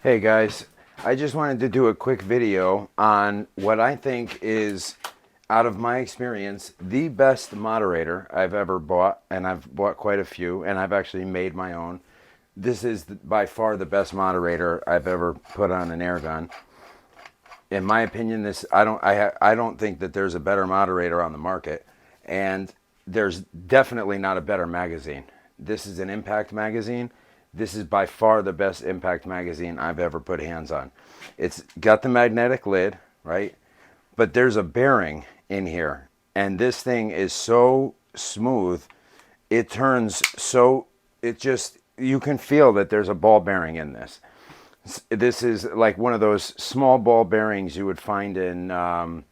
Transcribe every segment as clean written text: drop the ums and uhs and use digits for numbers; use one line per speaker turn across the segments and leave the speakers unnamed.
Hey guys, I just wanted to do a quick video on what I think is, out of my experience, the best moderator I've ever bought, and I've bought quite a few, and I've actually made my own. This is by far the best moderator I've ever put on an air gun. In my opinion, I don't think that there's a better moderator on the market, and there's definitely not a better magazine. This is an impact magazine. This is by far the best impact magazine I've ever put hands on. It's got the magnetic lid, right? But there's a bearing in here, and this thing is so smooth. It turns so, it just, you can feel that there's a ball bearing in this. This is like one of those small ball bearings you would find in,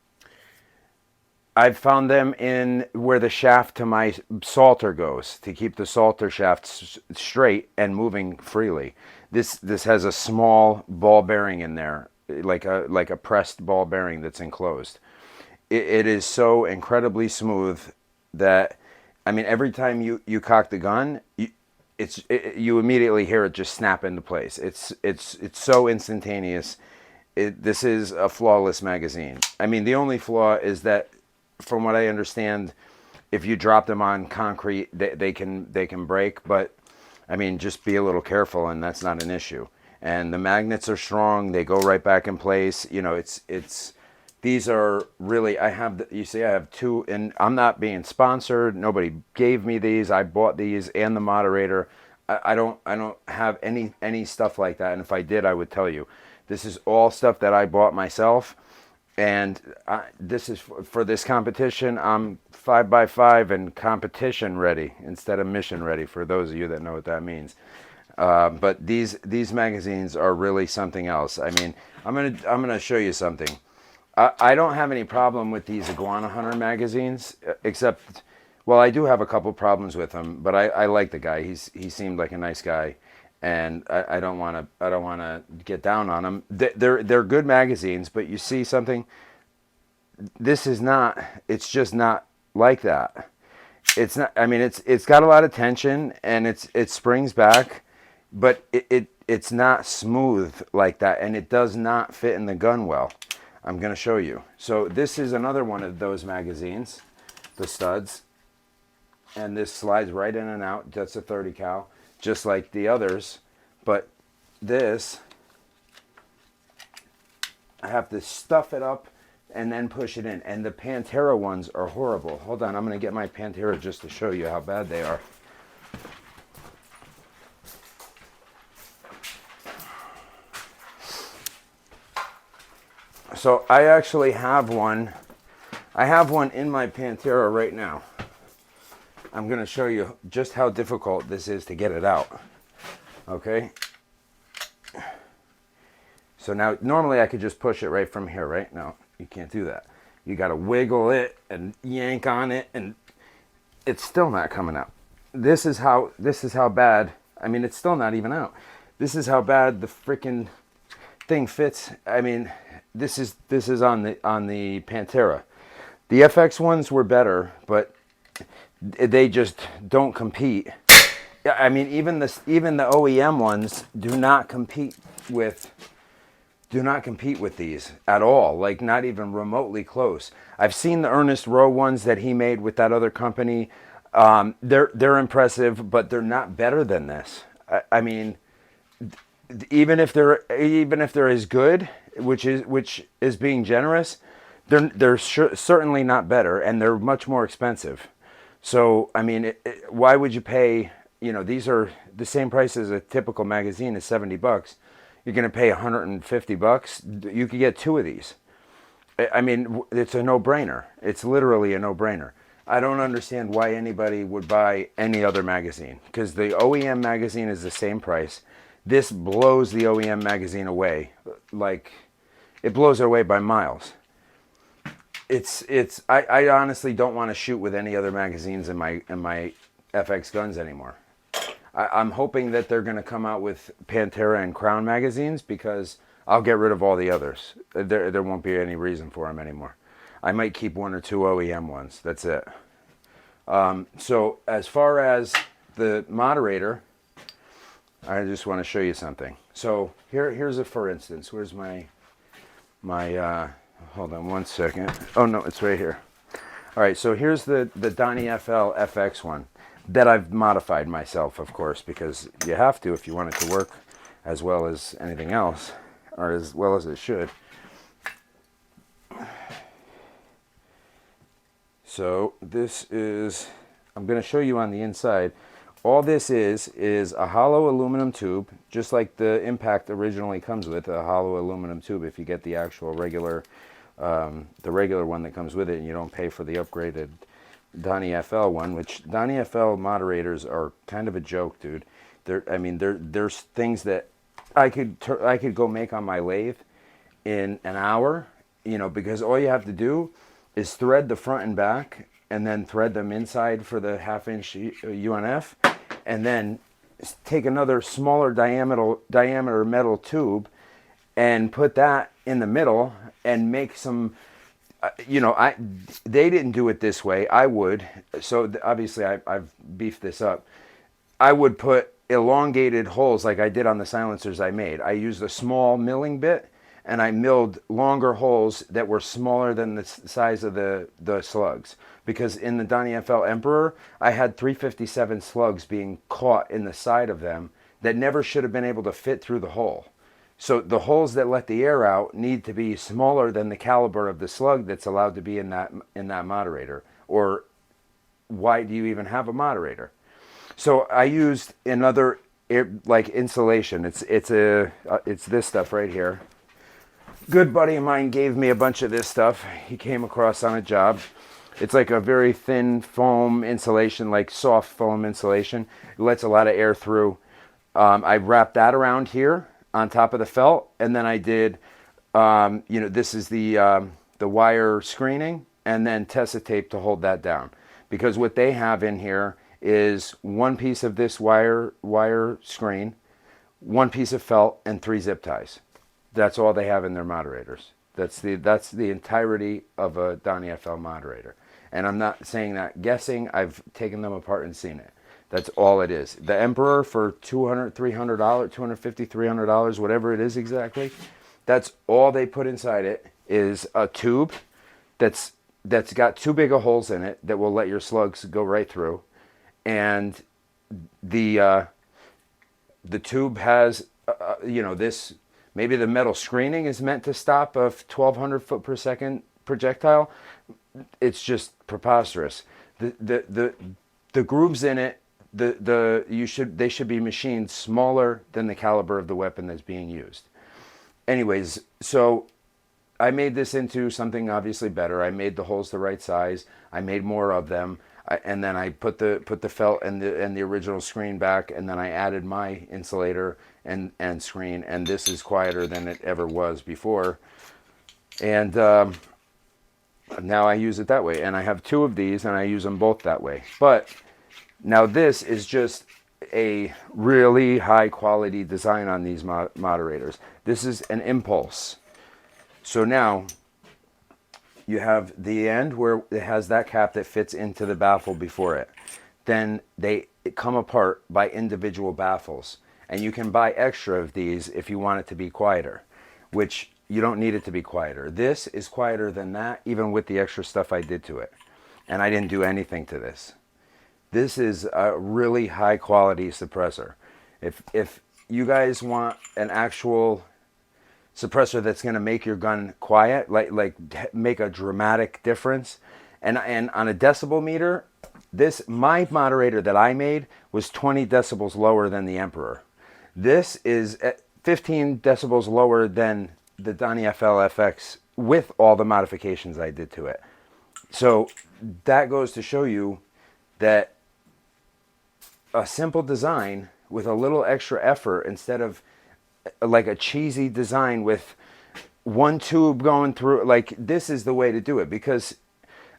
I've found them in where the shaft to my salter goes, to keep the salter shaft straight and moving freely. This has a small ball bearing in there, like a pressed ball bearing that's enclosed. It is so incredibly smooth that, I mean, every time you cock the gun, you immediately hear it just snap into place. It's so instantaneous. This is a flawless magazine. I mean, the only flaw is that, from what I understand, if you drop them on concrete, they can break. But I mean, just be a little careful, and that's not an issue. And the magnets are strong; they go right back in place. You know, it's these are really. You see, I have two, and I'm not being sponsored. Nobody gave me these. I bought these and the moderator. I don't have any stuff like that. And if I did, I would tell you. This is all stuff that I bought myself. And this is for this competition. I'm 5x5 and competition ready instead of mission ready, for those of you that know what that means. But these magazines are really something else. I mean, I'm gonna show you something. I don't have any problem with these Iguana Hunter magazines, except, well, I do have a couple problems with them. But I like the guy. He seemed like a nice guy, and I don't want to get down on them. They're good magazines, but you see something. This is not. It's just not like that. It's not. I mean, it's got a lot of tension, and it springs back, but it's not smooth like that, and it does not fit in the gun well. I'm going to show you. So this is another one of those magazines, the studs, and this slides right in and out. That's a 30 cal, just like the others, but this, I have to stuff it up and then push it in. And the Pantera ones are horrible. Hold on, I'm going to get my Pantera just to show you how bad they are. So I actually have one. I have one in my Pantera right now. I'm going to show you just how difficult this is to get it out. Okay. So now, normally I could just push it right from here, right? No, you can't do that. You got to wiggle it and yank on it, and it's still not coming out. This is how bad. I mean, it's still not even out. This is how bad the freaking thing fits. I mean, this is on the Pantera. The FX ones were better, but they just don't compete. I mean, even the OEM ones do not compete with these at all. Like, not even remotely close. I've seen the Ernest Rowe ones that he made with that other company. They're impressive, but they're not better than this. I mean, even if they're as good, which is being generous, they're certainly not better, and they're much more expensive. So I mean, why would you pay? You know, these are the same price as a typical magazine is $70. You're going to pay $150. You could get two of these. I mean, it's a no-brainer. It's literally a no-brainer. I don't understand why anybody would buy any other magazine, because the OEM magazine is the same price. This blows the OEM magazine away. Like, it blows it away by miles. I honestly don't want to shoot with any other magazines in my FX guns anymore. I'm hoping that they're going to come out with Pantera and Crown magazines, because I'll get rid of all the others. There won't be any reason for them anymore. I might keep one or two OEM ones. That's it. So as far as the moderator, I just want to show you something. So here's a for instance. Where's my hold on one second. Oh no, it's right here. All right, so here's the Donnie FL FX one that I've modified myself, of course, because you have to if you want it to work as well as anything else, or as well as it should. So this is, I'm going to show you on the inside. All this is a hollow aluminum tube, just like the Impact originally comes with, a hollow aluminum tube if you get the actual regular, the regular one that comes with it, and you don't pay for the upgraded Donnie FL one, which Donnie FL moderators are kind of a joke, dude. There's things that I could go make on my lathe in an hour, because all you have to do is thread the front and back, and then thread them inside for the 1/2 inch UNF, and then take another smaller diameter metal tube and put that in the middle and make some. They didn't do it this way. I would. So obviously I've beefed this up. I would put elongated holes like I did on the silencers I made. I used a small milling bit, and I milled longer holes that were smaller than the size of the slugs. Because in the Donnie FL Emperor, I had 357 slugs being caught in the side of them that never should have been able to fit through the hole. So the holes that let the air out need to be smaller than the caliber of the slug that's allowed to be in that moderator. Or why do you even have a moderator? So I used another like insulation. It's this stuff right here. Good buddy of mine gave me a bunch of this stuff. He came across on a job. It's like a very thin foam insulation, like soft foam insulation. It lets a lot of air through. I wrapped that around here on top of the felt, and then I did, this is the wire screening, and then Tessa tape to hold that down. Because what they have in here is one piece of this wire screen, one piece of felt, and 3 zip ties. That's all they have in their moderators. That's the entirety of a Donnie FL moderator. And I'm not saying that guessing. I've taken them apart and seen it. That's all it is. The Emperor for $200, $300, $250, $300, whatever it is exactly, that's all they put inside it is a tube that's got too big of holes in it that will let your slugs go right through. And the tube has, this, maybe the metal screening is meant to stop a 1,200 foot per second projectile. It's just preposterous. The grooves in it, they should be machined smaller than the caliber of the weapon that's being used. Anyways, so I made this into something obviously better. I made the holes the right size. I made more of them, and then I put the felt and the original screen back, and then I added my insulator and screen, and this is quieter than it ever was before. And now I use it that way, and I have 2 of these, and I use them both that way. But now this is just a really high quality design on these moderators. This is an impulse. So now you have the end where it has that cap that fits into the baffle before it. Then they come apart by individual baffles. And you can buy extra of these if you want it to be quieter, which you don't need it to be quieter. This is quieter than that, even with the extra stuff I did to it. And I didn't do anything to this. This is a really high quality suppressor. If you guys want an actual suppressor that's going to make your gun quiet, like make a dramatic difference, and on a decibel meter, my moderator that I made was 20 decibels lower than the Emperor. This is 15 decibels lower than the Donnie FL FX with all the modifications I did to it. So that goes to show you that a simple design with a little extra effort, instead of like a cheesy design with one tube going through, like this is the way to do it. Because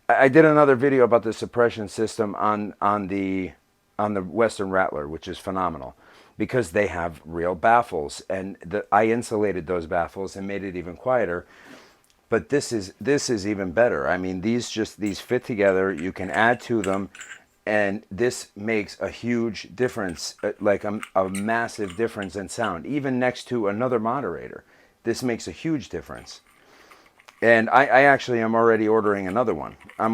I did another video about the suppression system on the Western Rattler, which is phenomenal, because they have real baffles, and I insulated those baffles and made it even quieter. But this is even better. I mean, these fit together. You can add to them, And this makes a huge difference, like a massive difference in sound, even next to another moderator. This makes a huge difference. And I actually am already ordering another one. I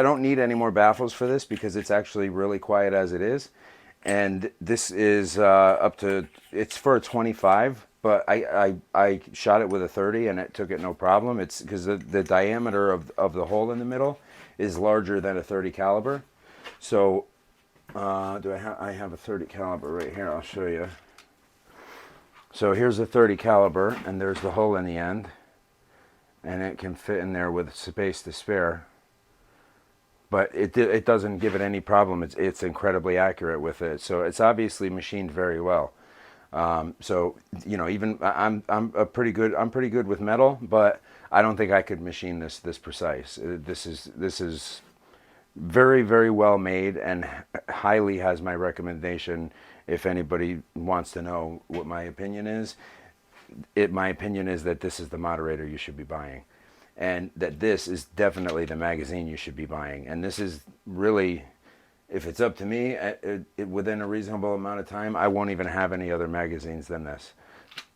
don't need any more baffles for this because it's actually really quiet as it is. And this is it's for a 25, but I shot it with a 30 and it took it no problem. It's because the diameter of the hole in the middle is larger than a 30 caliber. So I have a 30 caliber right here. I'll show you. So here's a 30 caliber and there's the hole in the end. And it can fit in there with space to spare, but it doesn't give it any problem. It's incredibly accurate with it, so it's obviously machined very well. So even I'm pretty good with metal, but I don't think I could machine this precise. This is very, very well made and highly has my recommendation. If anybody wants to know what my opinion is, my opinion is that this is the moderator you should be buying, and that this is definitely the magazine you should be buying. And this is really, if it's up to me, within a reasonable amount of time, I won't even have any other magazines than this.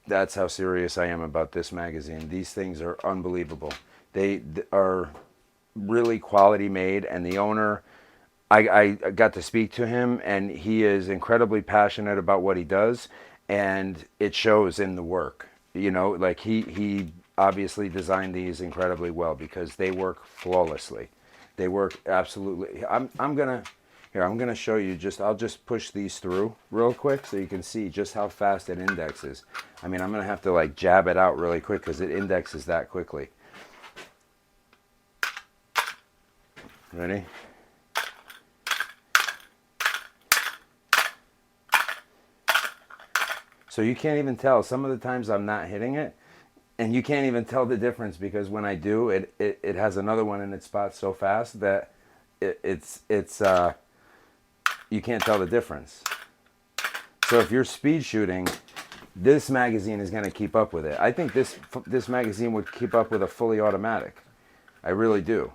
That's how serious I am about this magazine. These things are unbelievable. They are really quality made, and the owner, I got to speak to him, and he is incredibly passionate about what he does, and it shows in the work. Like he obviously designed these incredibly well because they work flawlessly. They work absolutely. I'm gonna show you. I'll just push these through real quick so you can see just how fast it indexes. I mean, I'm gonna have to like jab it out really quick because it indexes that quickly. Ready? So you can't even tell. Some of the times I'm not hitting it, and you can't even tell the difference because when I do, it has another one in its spot so fast that it's you can't tell the difference. So if you're speed shooting, this magazine is going to keep up with it. I think this magazine would keep up with a fully automatic. I really do.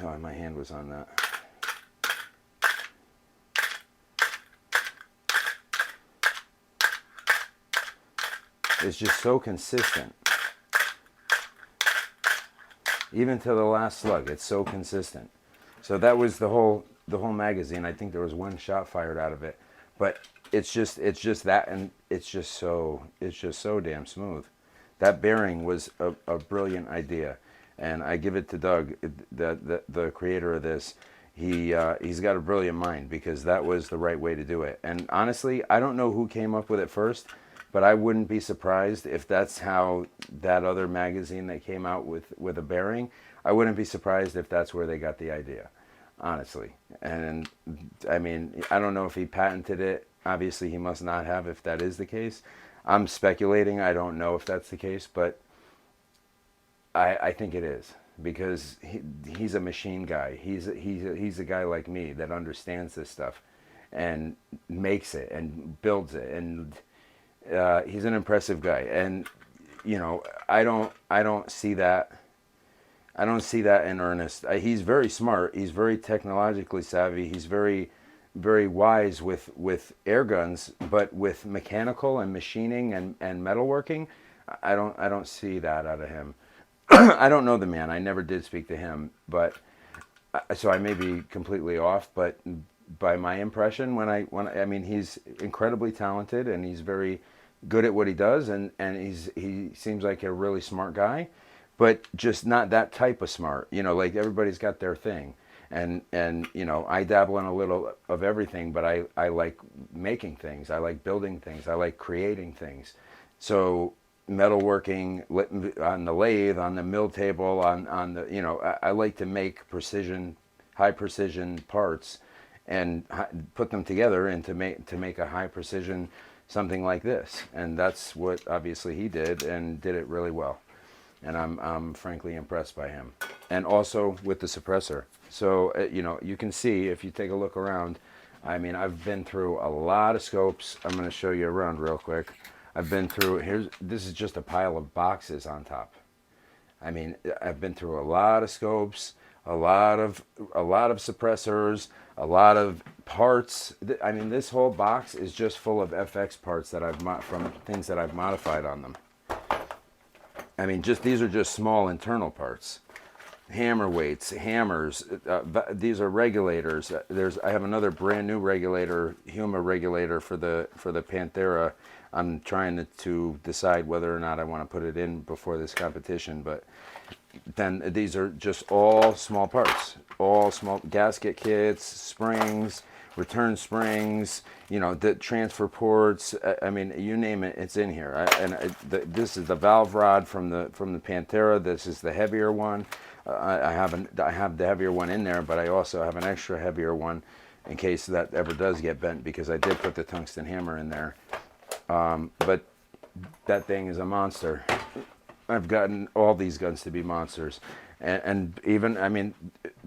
Oh, my hand was on that. It's just so consistent. Even to the last slug, it's so consistent. So that was the whole magazine. I think there was one shot fired out of it, but it's just that, and it's just so damn smooth. That bearing was a brilliant idea, and I give it to Doug, the creator of this. He's got a brilliant mind because that was the right way to do it. And honestly, I don't know who came up with it first, but I wouldn't be surprised if that's how that other magazine that came out with a bearing. I wouldn't be surprised if that's where they got the idea, honestly. And I mean, I don't know if he patented it. Obviously, he must not have if that is the case. I'm speculating. I don't know if that's the case, but I think it is because he's a machine guy. He's a guy like me that understands this stuff and makes it and builds it, and he's an impressive guy. And I don't see that. I don't see that in earnest. He's very smart. He's very technologically savvy. He's very, very wise with air guns, but with mechanical and machining and metalworking, I don't see that out of him. I don't know the man. I never did speak to him, but so I may be completely off. But by my impression, I mean, he's incredibly talented and he's very good at what he does, and he seems like a really smart guy, but just not that type of smart. Like everybody's got their thing, and I dabble in a little of everything, but I like making things. I like building things. I like creating things. So metalworking on the lathe, on the mill table, on the I like to make high precision parts, and put them together and to make a high precision something like this. And that's what obviously he did, and did it really well. And I'm frankly impressed by him. And also with the suppressor. So you can see if you take a look around. I mean, I've been through a lot of scopes. I'm going to show you around real quick. I've been through, this is just a pile of boxes on top. I mean, I've been through a lot of scopes, a lot of suppressors, a lot of parts. I mean, this whole box is just full of FX parts that from things that I've modified on them. I mean, just these are just small internal parts. Hammer weights, hammers. These are regulators. I have another brand new regulator, Huma regulator for the Panthera. I'm trying to decide whether or not I want to put it in before this competition, but then these are just all small parts, all small gasket kits, springs, return springs, you know, the transfer ports. I mean, you name it, it's in here. This is the valve rod from the Panthera. This is the heavier one. I have the heavier one in there, but I also have an extra heavier one in case that ever does get bent, because I did put the tungsten hammer in there. But that thing is a monster. I've gotten all these guns to be monsters, and even, I mean,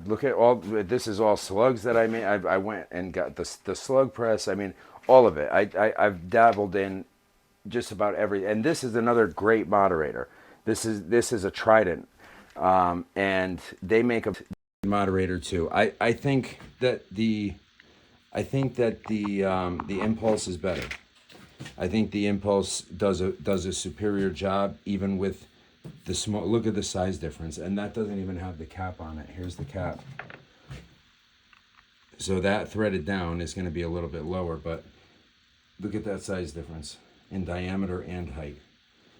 look at all. This is all slugs that I made. I went and got the slug press. I mean, all of it. I've dabbled in just about every. And this is another great moderator. This is a Trident, and they make a moderator too. I think that the Impulse is better. I think the Impulse does a superior job, even with the small. Look at the size difference, and that doesn't even have the cap on it. Here's the cap. So that threaded down is going to be a little bit lower, but look at that size difference in diameter and height.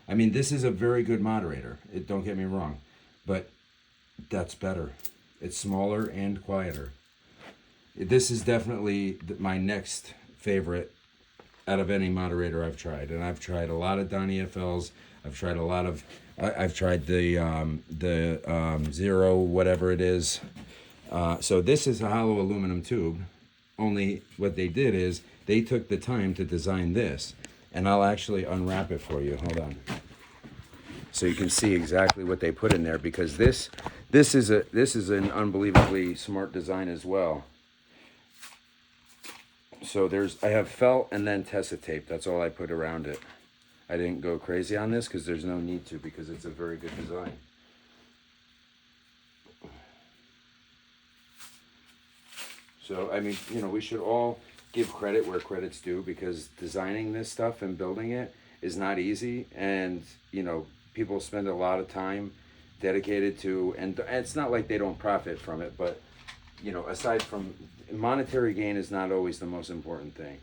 I mean, this is a very good moderator. Don't get me wrong, but that's better. It's smaller and quieter. This is definitely my next favorite out of any moderator I've tried. And I've tried a lot of Donnie FLs. I've tried a lot of, I've tried the Zero, whatever it is. So this is a hollow aluminum tube. Only what they did is they took the time to design this. And I'll actually unwrap it for you. Hold on. So you can see exactly what they put in there, because this is an unbelievably smart design as well. So I have felt and then Tessa tape. That's all I put around it. I didn't go crazy on this because there's no need to, because it's a very good design. So, I mean, you know, we should all give credit where credit's due, because designing this stuff and building it is not easy. And, you know, people spend a lot of time dedicated to, and it's not like they don't profit from it, but, you know, aside from monetary gain is not always the most important thing.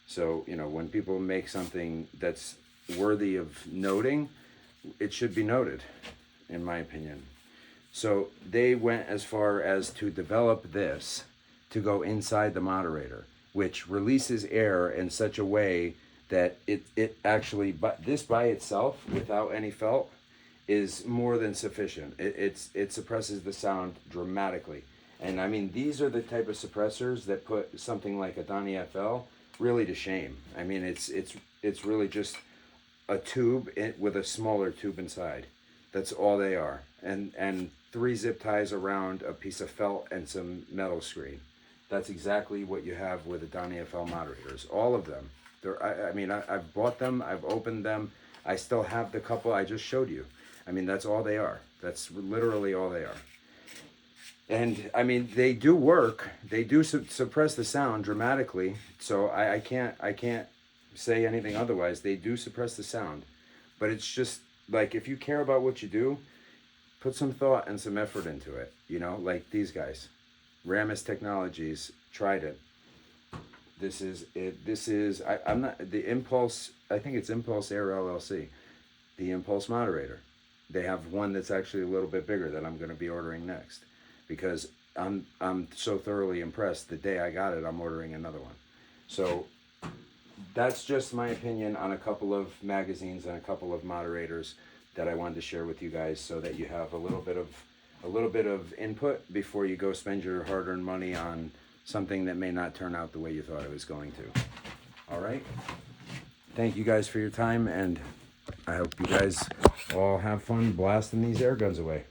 So, you know, when people make something that's worthy of noting, it should be noted, in my opinion. So they went as far as to develop this to go inside the moderator, which releases air in such a way that it actually, but this by itself, without any felt, is more than sufficient. It suppresses the sound dramatically. And I mean, these are the type of suppressors that put something like a Donnie FL really to shame. I mean, it's really just a tube with a smaller tube inside. That's all they are. And 3 zip ties around a piece of felt and some metal screen. That's exactly what you have with the Donnie FL moderators. All of them. I mean, I've bought them. I've opened them. I still have the couple I just showed you. I mean, that's all they are. That's literally all they are. And I mean, they do work. They do suppress the sound dramatically. So I can't say anything otherwise. They do suppress the sound. But it's just like, if you care about what you do, put some thought and some effort into it. You know, like these guys. Ramus Technologies, Trident. This is it. This is, I'm not, the Impulse, I think it's Impulse Air LLC. The Impulse moderator. They have one that's actually a little bit bigger that I'm going to be ordering next, because I'm so thoroughly impressed. The day I got it, I'm ordering another one. So that's just my opinion on a couple of magazines and a couple of moderators that I wanted to share with you guys, so that you have a little bit of input before you go spend your hard-earned money on something that may not turn out the way you thought it was going to. All right. Thank you guys for your time, and I hope you guys all have fun blasting these air guns away.